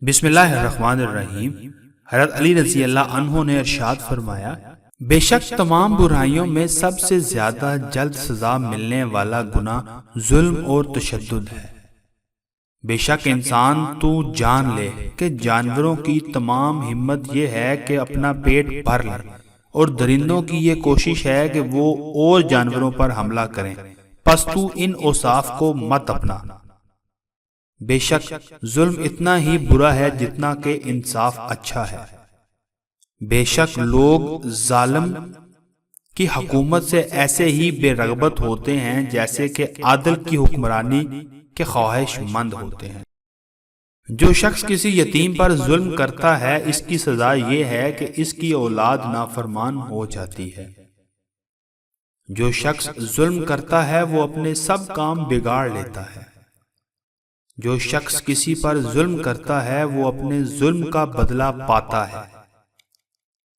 بسم اللہ الرحمن الرحیم۔ حضرت علی رضی اللہ عنہ نے ارشاد فرمایا، بے شک تمام برائیوں میں سب سے زیادہ جلد سزا ملنے والا گناہ ظلم اور تشدد ہے۔ بے شک انسان تو جان لے کہ جانوروں کی تمام ہمت یہ ہے کہ اپنا پیٹ بھر لیں، اور درندوں کی یہ کوشش ہے کہ وہ اور جانوروں پر حملہ کریں، پس تو ان اوصاف کو مت اپنا۔ بے شک ظلم اتنا ہی برا ہے جتنا کہ انصاف اچھا ہے۔ بے شک لوگ ظالم کی حکومت سے ایسے ہی بے رغبت ہوتے ہیں جیسے کہ عادل کی حکمرانی کے خواہش مند ہوتے ہیں۔ جو شخص کسی یتیم پر ظلم کرتا ہے اس کی سزا یہ ہے کہ اس کی اولاد نافرمان ہو جاتی ہے۔ جو شخص ظلم کرتا ہے وہ اپنے سب کام بگاڑ لیتا ہے۔ جو شخص کسی پر ظلم کرتا ہے وہ اپنے ظلم کا بدلہ پاتا ہے۔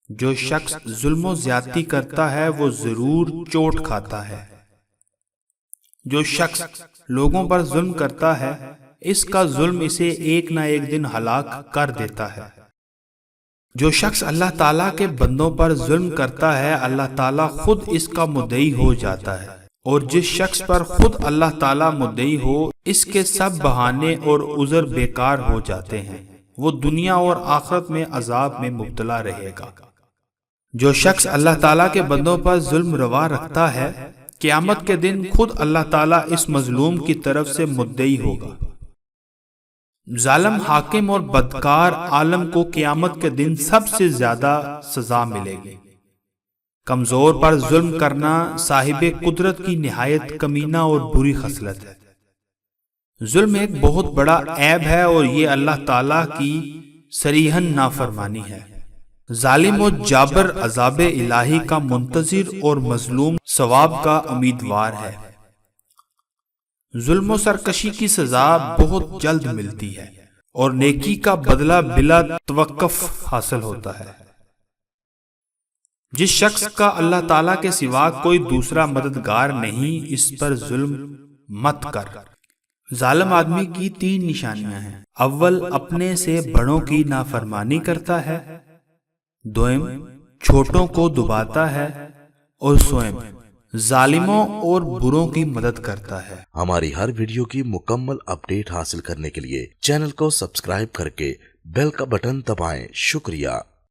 جو شخص ظلم و زیادتی کرتا ہے وہ ضرور چوٹ کھاتا ہے۔ جو شخص لوگوں پر ظلم کرتا ہے اس کا ظلم اسے ایک نہ ایک دن ہلاک کر دیتا ہے۔ جو شخص اللہ تعالیٰ کے بندوں پر ظلم کرتا ہے اللہ تعالیٰ خود اس کا مدعی ہو جاتا ہے، اور جس شخص پر خود اللہ تعالیٰ مدعی ہو اس کے سب بہانے اور عذر بیکار ہو جاتے ہیں، وہ دنیا اور آخرت میں عذاب میں مبتلا رہے گا۔ جو شخص اللہ تعالیٰ کے بندوں پر ظلم روا رکھتا ہے قیامت کے دن خود اللہ تعالیٰ اس مظلوم کی طرف سے مدعی ہوگا۔ ظالم حاکم اور بدکار عالم کو قیامت کے دن سب سے زیادہ سزا ملے گی۔ کمزور پر ظلم کرنا صاحب قدرت کی نہایت کمینہ اور بری خصلت ہے۔ ظلم ایک بہت بڑا عیب ہے اور یہ اللہ تعالیٰ کی صریحاً نافرمانی ہے۔ ظالم و جابر عذاب الہی کا منتظر اور مظلوم ثواب کا امیدوار ہے۔ ظلم و سرکشی کی سزا بہت جلد ملتی ہے اور نیکی کا بدلہ بلا توقف حاصل ہوتا ہے۔ جس شخص کا اللہ تعالیٰ کے سوا کوئی دوسرا مددگار نہیں اس پر ظلم مت کر۔ ظالم آدمی کی 3 نشانیاں ہیں۔ اول اپنے سے بڑوں کی نافرمانی کرتا ہے، دوم چھوٹوں کو دباتا ہے، اور سوم ظالموں اور بروں کی مدد کرتا ہے۔ ہماری ہر ویڈیو کی مکمل اپڈیٹ حاصل کرنے کے لیے چینل کو سبسکرائب کر کے بیل کا بٹن دبائیں۔ شکریہ۔